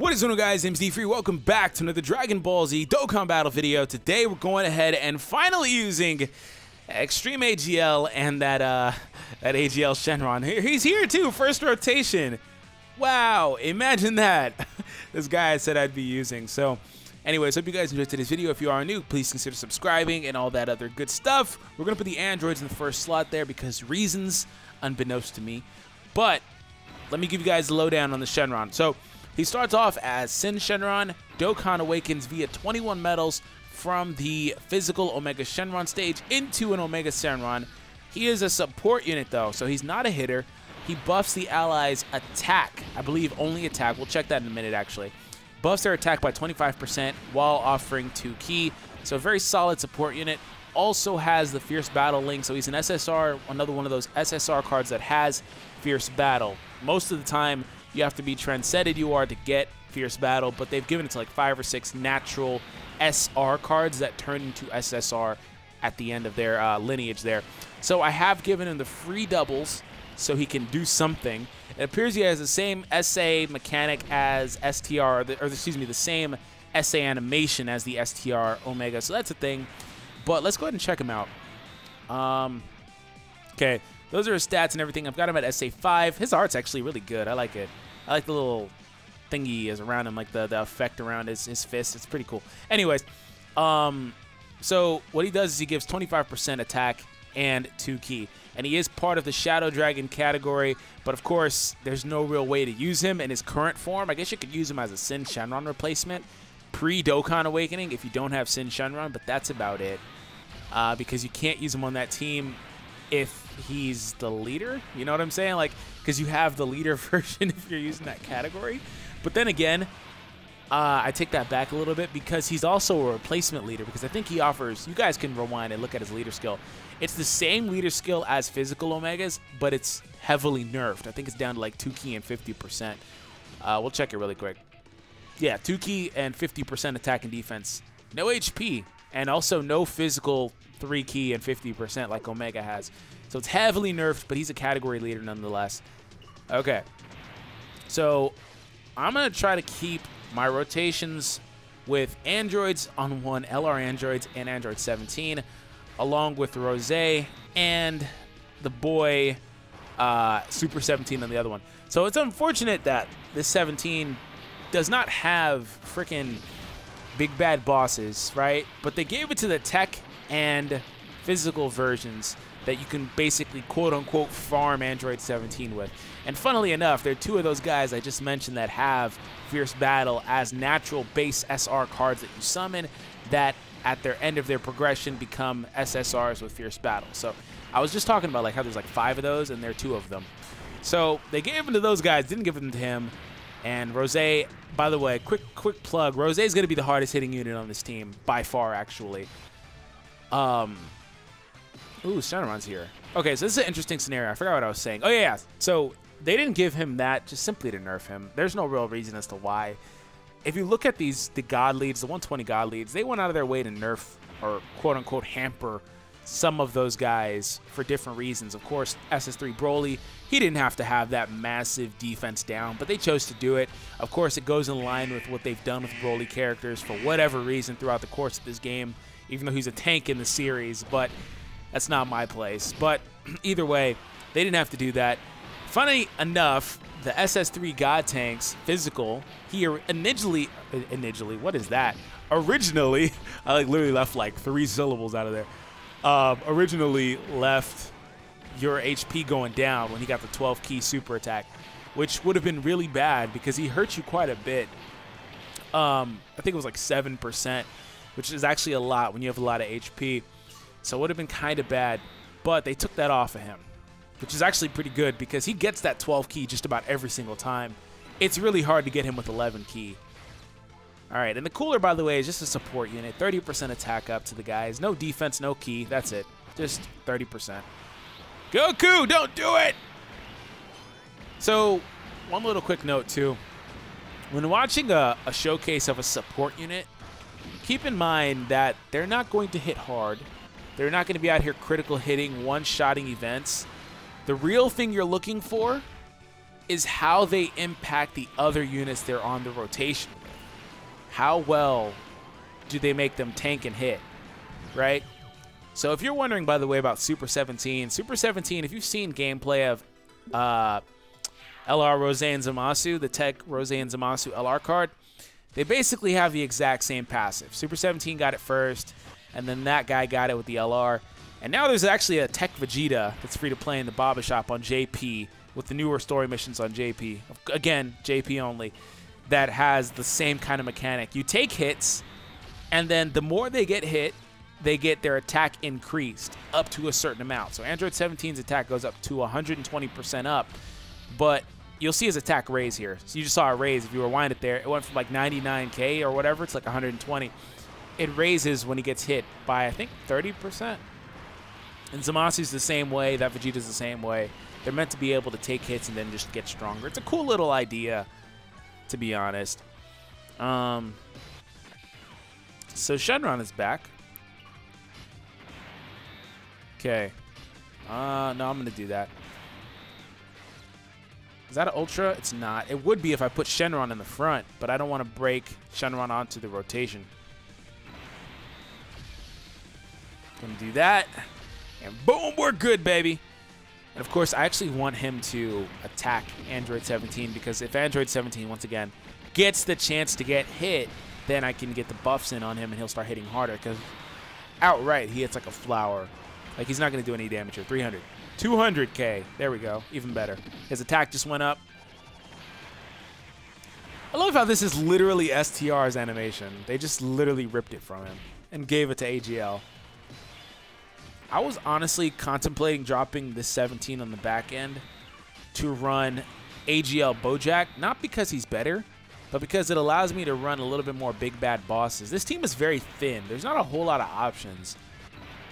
What is going on, guys? Name's D3. Welcome back to another Dragon Ball Z Dokkan battle video. Today we're going ahead and finally using Extreme AGL and that AGL Shenron. He's here too, first rotation. Wow, imagine that. This guy I said I'd be using. So anyways, hope you guys enjoyed today's video. If you are new, please consider subscribing and all that other good stuff. We're going to put the androids in the first slot there because reasons unbeknownst to me. But let me give you guys the lowdown on the Shenron. So he starts off as Sin Shenron. Dokkan awakens via 21 medals from the physical Omega Shenron stage into an Omega Shenron. He is a support unit though, so he's not a hitter. He buffs the allies' attack. I believe only attack. We'll check that in a minute actually. Buffs their attack by 25% while offering 2 ki. So a very solid support unit. Also has the Fierce Battle link, so he's an SSR, another one of those SSR cards that has Fierce Battle. Most of the time, you have to be transcended to get Fierce Battle, but they've given it to like 5 or 6 natural SR cards that turn into SSR at the end of their lineage there. So I have given him the free doubles so he can do something. It appears he has the same SA mechanic as STR, or excuse me, the same SA animation as the STR Omega, so that's a thing. But let's go ahead and check him out. Okay, those are his stats and everything. I've got him at SA5. His art's actually really good. I like it. I like the little thingy is around him, like the effect around his fist. It's pretty cool. Anyways, so what he does is he gives 25% attack and 2 ki. And he is part of the Shadow Dragon category, but of course, there's no real way to use him in his current form. I guess you could use him as a Sin Shenron replacement pre-Dokkan Awakening if you don't have Sin Shenron, but that's about it. Because you can't use him on that team if he's the leader. You know what I'm saying? Like, because you have the leader version if you're using that category. But then again, I take that back a little bit because he's also a replacement leader, because I think he offers, you guys can rewind and look at his leader skill. It's the same leader skill as physical Omegas, but it's heavily nerfed. I think it's down to like 2 ki and 50%. We'll check it really quick. Yeah, 2 ki and 50% attack and defense. No HP, and also no physical 3 ki and 50% like Omega has. So it's heavily nerfed, but he's a category leader nonetheless. Okay. So I'm going to try to keep my rotations with androids on one, LR androids and Android 17, along with Rose and the boy Super 17 on the other one. So it's unfortunate that this 17 does not have freaking big bad bosses, right? But they gave it to the tech and physical versions that you can basically quote-unquote farm Android 17 with. And funnily enough, there are 2 of those guys I just mentioned that have Fierce Battle as natural base SR cards that you summon that at their end of their progression become SSRs with Fierce Battle. So I was just talking about like how there's like 5 of those and there are 2 of them. So they gave them to those guys, didn't give them to him. And Rose, by the way, quick plug, Rose is going to be the hardest hitting unit on this team by far, actually. Ooh, Shenron's here. Okay, so this is an interesting scenario. I forgot what I was saying. Oh, yeah. So they didn't give him that just simply to nerf him. There's no real reason as to why. If you look at the God leads, the 120 God leads, they went out of their way to nerf or quote-unquote hamper some of those guys for different reasons. Of course, SS3 Broly, he didn't have to have that massive defense down, but they chose to do it. Of course, it goes in line with what they've done with Broly characters for whatever reason throughout the course of this game, even though he's a tank in the series, but that's not my place. But either way, they didn't have to do that. Funny enough, the SS3 God tanks, physical, he initially, what is that? Originally, I like literally left like 3 syllables out of there. Originally left your HP going down when he got the 12 ki super attack, which would have been really bad because he hurt you quite a bit. I think it was like 7%, which is actually a lot when you have a lot of HP. So it would have been kind of bad, but they took that off of him, which is actually pretty good because he gets that 12 ki just about every single time. It's really hard to get him with 11 ki. All right, and the cooler, by the way, is just a support unit. 30% attack up to the guys. No defense, no ki. That's it. Just 30%. Goku, don't do it! So, one little quick note, too. When watching a showcase of a support unit, keep in mind that they're not going to hit hard. They're not going to be out here critical hitting, one-shotting events. The real thing you're looking for is how they impact the other units they're on the rotation with. How well do they make them tank and hit, right? So if you're wondering, by the way, about Super 17, if you've seen gameplay of LR Rose and Zamasu, the Tech Rose and Zamasu LR card, they basically have the exact same passive. Super 17 got it first, and then that guy got it with the LR. And now there's actually a Tech Vegeta that's free to play in the Baba Shop on JP with the newer story missions on JP. Again, JP only, that has the same kind of mechanic. You take hits, and then the more they get hit, they get their attack increased up to a certain amount. So Android 17's attack goes up to 120% up, but you'll see his attack raise here. So you just saw a raise. If you rewind it there, it went from like 99K or whatever. It's like 120. It raises when he gets hit by, I think, 30%. And Zamasu's the same way. That Vegeta's the same way. They're meant to be able to take hits and then just get stronger. It's a cool little idea, to be honest. So Shenron is back. Okay. No, I'm going to do that. Is that an Ultra? It's not. It would be if I put Shenron in the front, but I don't want to break Shenron onto the rotation. Going to do that. And boom, we're good, baby. And, of course, I actually want him to attack Android 17 because if Android 17, once again, gets the chance to get hit, then I can get the buffs in on him and he'll start hitting harder because outright he hits like a flower. Like, he's not going to do any damage here. 300. 200K. There we go. Even better. His attack just went up. I love how this is literally STR's animation. They just literally ripped it from him and gave it to AGL. I was honestly contemplating dropping this 17 on the back end to run AGL Bojack, not because he's better, but because it allows me to run a little bit more big bad bosses. This team is very thin. There's not a whole lot of options.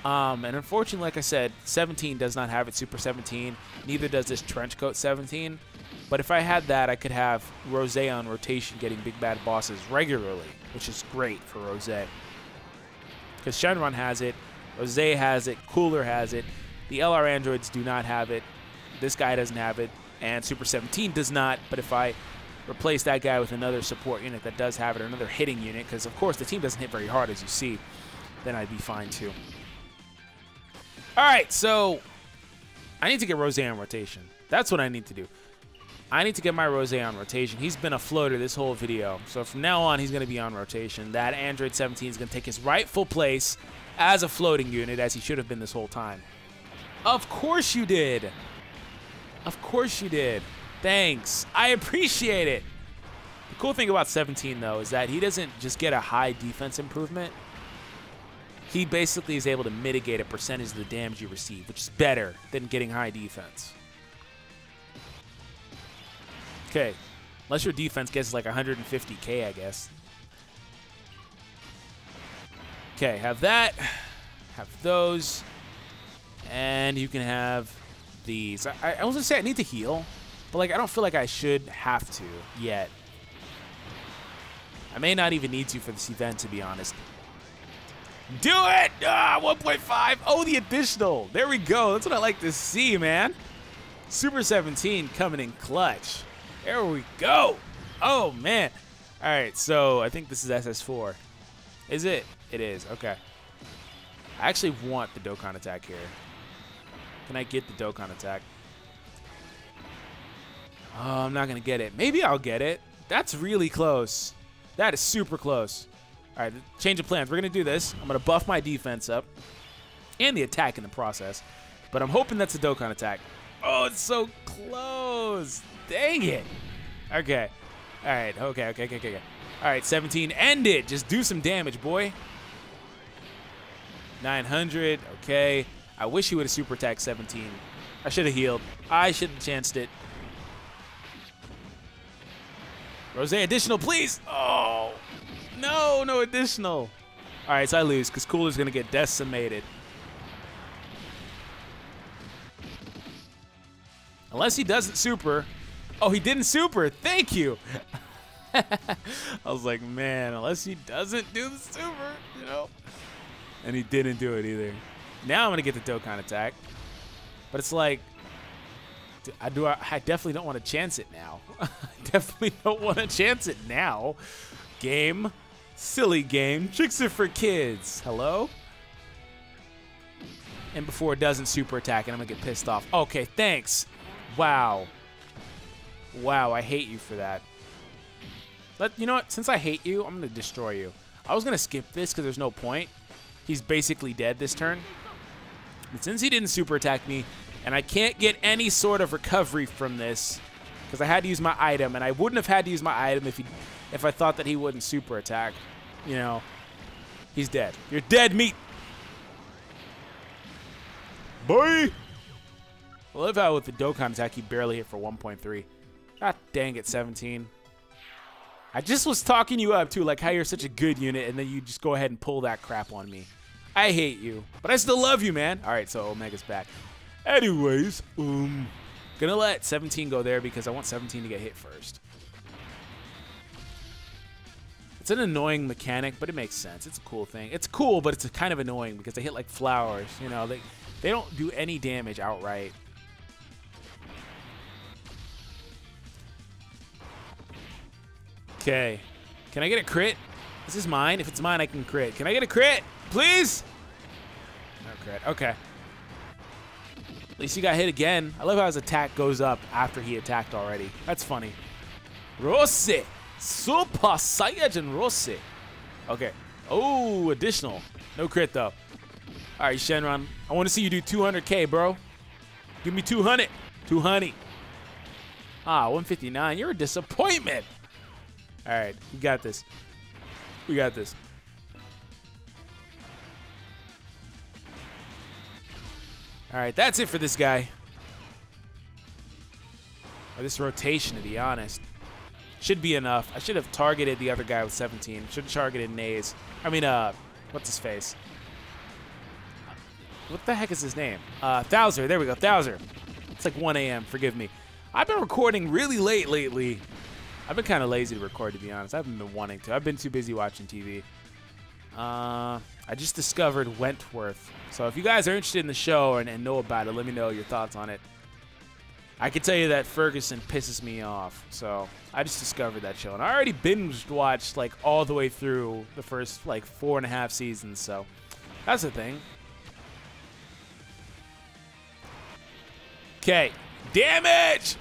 And unfortunately, like I said, 17 does not have it, Super 17. Neither does this Trenchcoat 17. But if I had that, I could have Rose on rotation getting big bad bosses regularly, which is great for Rose. Because Shenron has it, Rose has it, Cooler has it. The LR androids do not have it. This guy doesn't have it, and Super 17 does not. But if I replace that guy with another support unit that does have it, or another hitting unit, because of course the team doesn't hit very hard, as you see, then I'd be fine too. All right, so I need to get Rose on rotation. That's what I need to do. I need to get my Rose on rotation. He's been a floater this whole video. So from now on, he's going to be on rotation. That Android 17 is going to take his rightful place as a floating unit, as he should have been this whole time. Of course you did. Of course you did. Thanks. I appreciate it. The cool thing about 17, though, is that he doesn't just get a high defense improvement. He basically is able to mitigate a percentage of the damage you receive, which is better than getting high defense. Okay, unless your defense gets like 150K, I guess. Okay, have that, have those, and you can have these. I was gonna say I need to heal, but like I don't feel like I should have to yet. I may not even need to for this event, to be honest. Do it! 1.5. Oh, the additional. There we go. That's what I like to see, man. Super 17 coming in clutch. There we go. Oh, man. All right, so I think this is SS4. Is it? It is. Okay. I actually want the Dokkan attack here. Can I get the Dokkan attack? Oh, I'm not going to get it. Maybe I'll get it. That's really close. That is super close. All right, change of plans. We're going to do this. I'm going to buff my defense up and the attack in the process. But I'm hoping that's a Dokkan attack. Oh, it's so close. Dang it. Okay. All right. Okay. All right, 17. End it. Just do some damage, boy. 900. Okay. I wish he would have super attacked 17. I should have healed. I should have chanced it. Rose additional, please. Oh. No additional. All right, so I lose because Cooler's going to get decimated. Unless he doesn't super. Oh, he didn't super. Thank you. I was like, man, unless he doesn't do the super, you know. And he didn't do it either. Now I'm going to get the Dokkan attack. But it's like, I definitely don't want to chance it now. I definitely don't want to chance it now. Game. Silly game. Tricks are for kids. Hello? And before it doesn't super attack, and I'm going to get pissed off. Okay, thanks. Wow. Wow, I hate you for that. You know what? Since I hate you, I'm going to destroy you. I was going to skip this because there's no point. He's basically dead this turn. But since he didn't super attack me, and I can't get any sort of recovery from this because I had to use my item, and I wouldn't have had to use my item if I thought that he wouldn't super attack. You know, he's dead. You're dead meat. Boy! I love how with the Dokkan attack, he barely hit for 1.3. God dang it, 17. I just was talking you up, too, like how you're such a good unit, and then you just go ahead and pull that crap on me. I hate you, but I still love you, man. All right, so Omega's back. Anyways, gonna let 17 go there because I want 17 to get hit first. It's an annoying mechanic, but it makes sense. It's a cool thing. It's cool, but it's kind of annoying because they hit like flowers. You know, they don't do any damage outright. Okay. Can I get a crit? This is mine. If it's mine, I can crit. Can I get a crit? Please? No crit. Okay. At least he got hit again. I love how his attack goes up after he attacked already. That's funny. Rose. Super Saiyan Rose. Okay. Oh, additional. No crit, though. All right, Shenron. I want to see you do 200K, bro. Give me 200. 200. Ah, 159. You're a disappointment. All right. We got this. We got this. All right. That's it for this guy. Or this rotation, to be honest. Should be enough. I should have targeted the other guy with 17. Should have targeted Naze. I mean, what's his face? What the heck is his name? Thouser. There we go. Thouser. It's like 1 a.m. Forgive me. I've been recording really late lately. I've been kind of lazy to record, to be honest. I haven't been wanting to. I've been too busy watching TV. I just discovered Wentworth. So if you guys are interested in the show and know about it, let me know your thoughts on it. I can tell you that Ferguson pisses me off. So I just discovered that show. And I already binge watched like all the way through the first like 4.5 seasons. So that's the thing. Okay. Damage!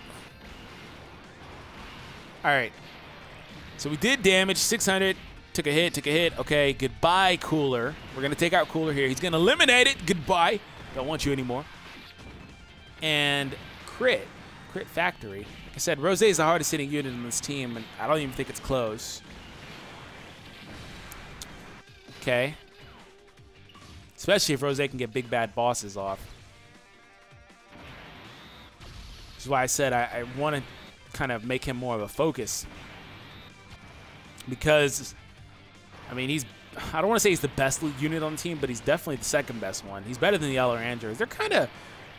All right. So we did damage. 600. Took a hit. Okay, goodbye, Cooler. We're going to take out Cooler here. He's going to eliminate it. Goodbye. Don't want you anymore. And crit. Crit Factory. Like I said, Rose is the hardest hitting unit in this team, and I don't even think it's close. Okay. Especially if Rose can get big bad bosses off. Which is why I said I want to kind of make him more of a focus. Because, I mean, I don't want to say he's the best unit on the team, but he's definitely the second best one. He's better than the other androids. They're kind of,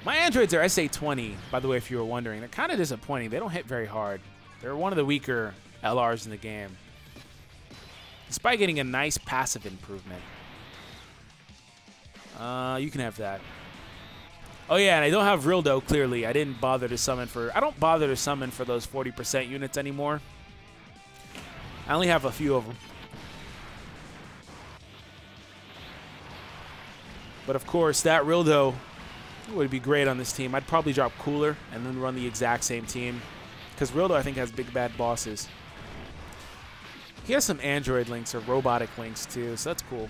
my androids are SA-20, by the way, if you were wondering. They're kind of disappointing. They don't hit very hard. They're one of the weaker LRs in the game. Despite getting a nice passive improvement. You can have that. Oh yeah, and I don't have Rildo, clearly. I didn't bother to summon I don't bother to summon for those 40% units anymore. I only have a few of them. But of course, that Rildo would be great on this team. I'd probably drop Cooler and then run the exact same team. Because Rildo, I think, has big bad bosses. He has some android links or robotic links too, so that's cool.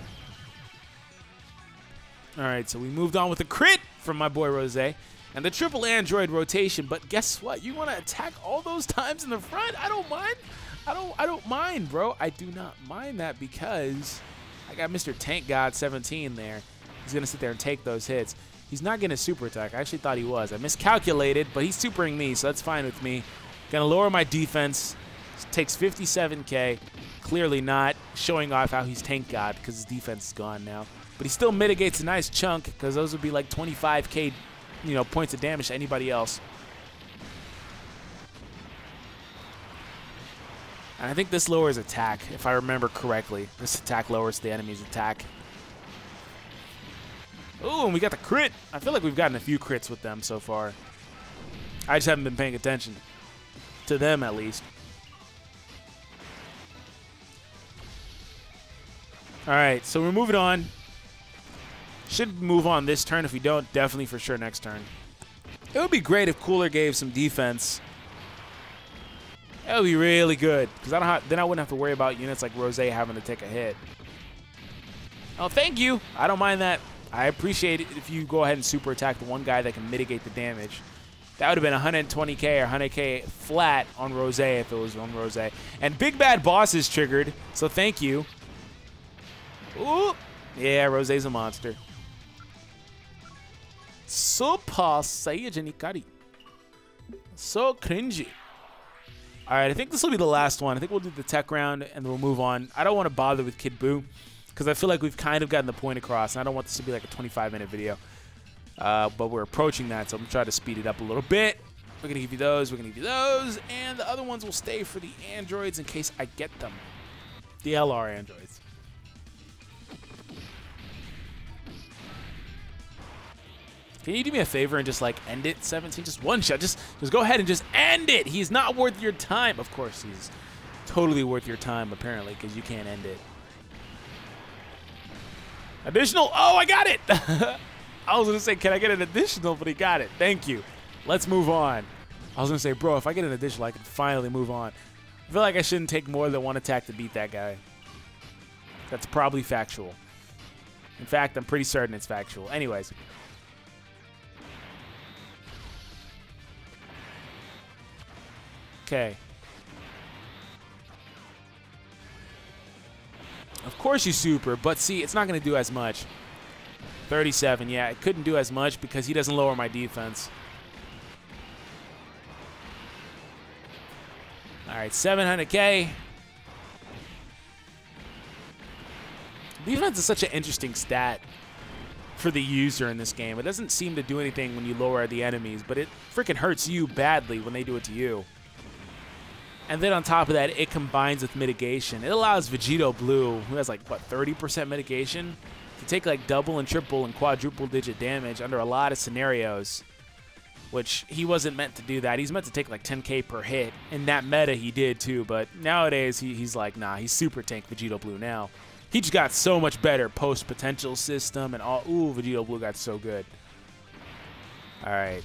Alright, so we moved on with a crit from my boy Rose. And the triple android rotation, but guess what? You want to attack all those times in the front? I don't mind. I don't mind, bro. I do not mind that because I got Mr. Tank God 17 there. He's going to sit there and take those hits. He's not going to super attack. I actually thought he was. I miscalculated, but he's supering me, so that's fine with me. Going to lower my defense. Takes 57K. Clearly not showing off how he's Tank God because his defense is gone now. But he still mitigates a nice chunk because those would be like 25K, points of damage to anybody else. And I think this lowers attack, if I remember correctly. This attack lowers the enemy's attack. Ooh, and we got the crit. I feel like we've gotten a few crits with them so far. I just haven't been paying attention to them, at least. All right, so we're moving on. Should move on this turn. If we don't, definitely for sure next turn. It would be great if Cooler gave some defense. That would be really good, because then I wouldn't have to worry about units like Rose having to take a hit. Oh, thank you. I don't mind that. I appreciate it if you go ahead and super attack the one guy that can mitigate the damage. That would have been 120k or 100k flat on Rose if it was on Rose. And Big Bad Boss is triggered, so thank you. Ooh. Yeah, Rose's a monster. Super Saiyan Ikari. So cringy. All right, I think this will be the last one. I think we'll do the tech round, and then we'll move on. I don't want to bother with Kid Buu, because I feel like we've kind of gotten the point across, and I don't want this to be like a 25-minute video. But we're approaching that, so I'm going to try to speed it up a little bit. We're going to give you those, we're going to give you those, and the other ones will stay for the androids in case I get them. The LR androids. Can you do me a favor and just, like, end it, 17? Just one shot. Just go ahead and just end it. He's not worth your time. Of course, he's totally worth your time, apparently, because you can't end it. Additional. Oh, I got it. I was going to say, can I get an additional? But he got it. Thank you. Let's move on. I was going to say, bro, if I get an additional, I can finally move on. I feel like I shouldn't take more than one attack to beat that guy. That's probably factual. In fact, I'm pretty certain it's factual. Anyways. Okay. Of course you super, but see, it's not going to do as much. 37, yeah, it couldn't do as much because he doesn't lower my defense. All right, 700k. Defense is such an interesting stat for the user in this game. It doesn't seem to do anything when you lower the enemies, but it freaking hurts you badly when they do it to you. And then on top of that, it combines with mitigation. It allows Vegito Blue, who has like, what, 30% mitigation, to take like double and triple and quadruple digit damage under a lot of scenarios, which he wasn't meant to do that. He's meant to take like 10k per hit. In that meta, he did too, but nowadays he's like, nah, he's super tank Vegito Blue now. He just got so much better post-potential system and all. Ooh, Vegito Blue got so good. All right.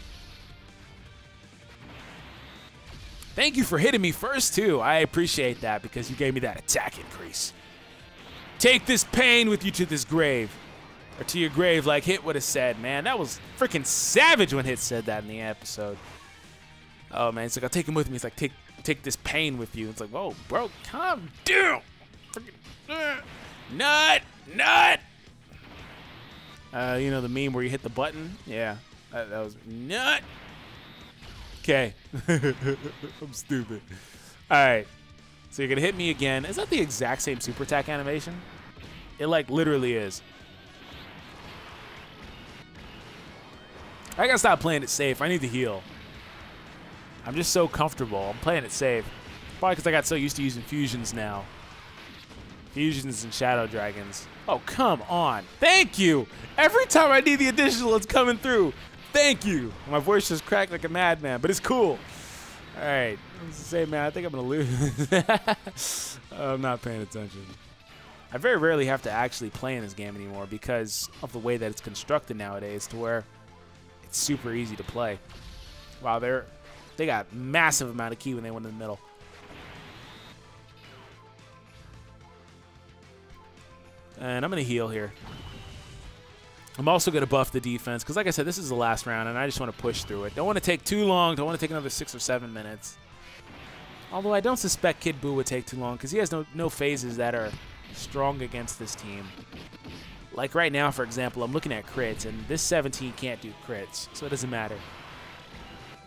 Thank you for hitting me first, too. I appreciate that because you gave me that attack increase. Take this pain with you to this grave. Or to your grave, like Hit would have said, man. That was freaking savage when Hit said that in the episode. Oh, man. It's like, I'll take him with me. It's like, take this pain with you. It's like, whoa, bro, calm down. Freaking, nut. You know the meme where you hit the button? Yeah, that was nut. Okay. I'm stupid. All right. So you're going to hit me again. Is that the exact same super attack animation? It, like, literally is. I got to stop playing it safe. I need to heal. I'm just so comfortable. I'm playing it safe. Probably because I got so used to using fusions now. Fusions and Shadow Dragons. Oh, come on. Thank you. Every time I need the additional, it's coming through. Thank you. My voice just cracked like a madman, but it's cool. All right. I was to say, man, I think I'm going to lose. I'm not paying attention. I very rarely have to actually play in this game anymore because of the way that it's constructed nowadays to where it's super easy to play. Wow, they got massive amount of ki when they went in the middle. And I'm going to heal here. I'm also going to buff the defense because, like I said, this is the last round, and I just want to push through it. Don't want to take too long. Don't want to take another 6 or 7 minutes. Although I don't suspect Kid Buu would take too long because he has no phases that are strong against this team. Like right now, for example, I'm looking at crits, and this 17 can't do crits, so it doesn't matter.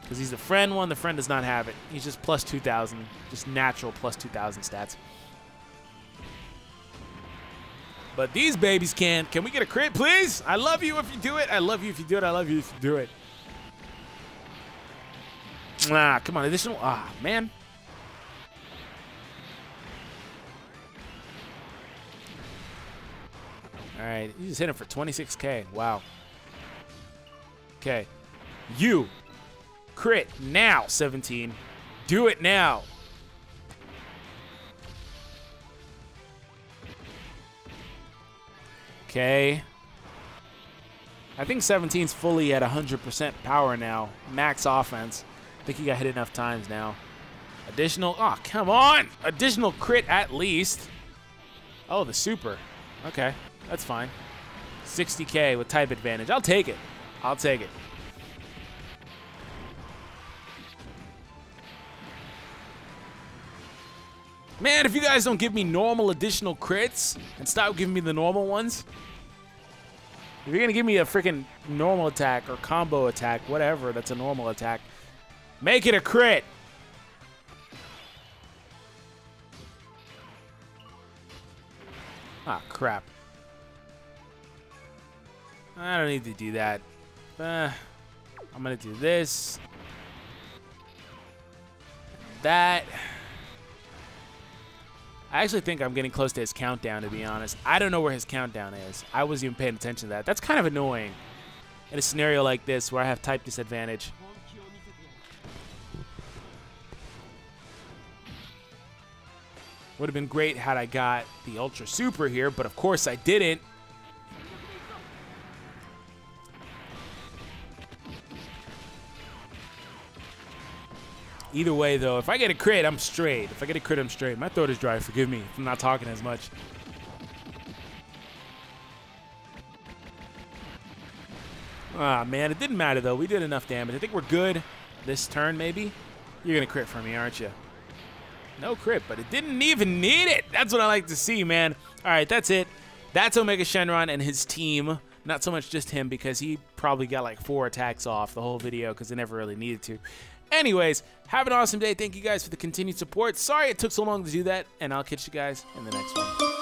Because he's the friend one. The friend does not have it. He's just plus 2,000, just natural plus 2,000 stats. But these babies can. Can we get a crit, please? I love you if you do it. I love you if you do it. I love you if you do it. Ah, come on. Additional. Ah, man. All right. You just hit him for 26k. Wow. Okay. You. Crit now, 17. Do it now. Okay. I think 17's fully at 100% power now. Max offense. I think he got hit enough times now. Additional. Oh, come on. Additional crit at least. Oh, the super. Okay. That's fine. 60K with type advantage. I'll take it. I'll take it. Man, if you guys don't give me normal additional crits and stop giving me the normal ones, if you're going to give me a freaking normal attack or combo attack, whatever, that's a normal attack, make it a crit. Ah, crap. I don't need to do that. I'm going to do this. That. I actually think I'm getting close to his countdown, to be honest. I don't know where his countdown is. I wasn't even paying attention to that. That's kind of annoying in a scenario like this where I have type disadvantage. Would have been great had I got the Ultra Super here, but of course I didn't. Either way, though, if I get a crit, I'm straight. If I get a crit, I'm straight. My throat is dry. Forgive me if I'm not talking as much. Ah, man, it didn't matter, though. We did enough damage. I think we're good this turn, maybe. You're going to crit for me, aren't you? No crit, but it didn't even need it. That's what I like to see, man. All right, that's it. That's Omega Shenron and his team. Not so much just him, because he probably got like 4 attacks off the whole video because it never really needed to. Anyways, have an awesome day. Thank you guys for the continued support. Sorry it took so long to do that, and I'll catch you guys in the next one.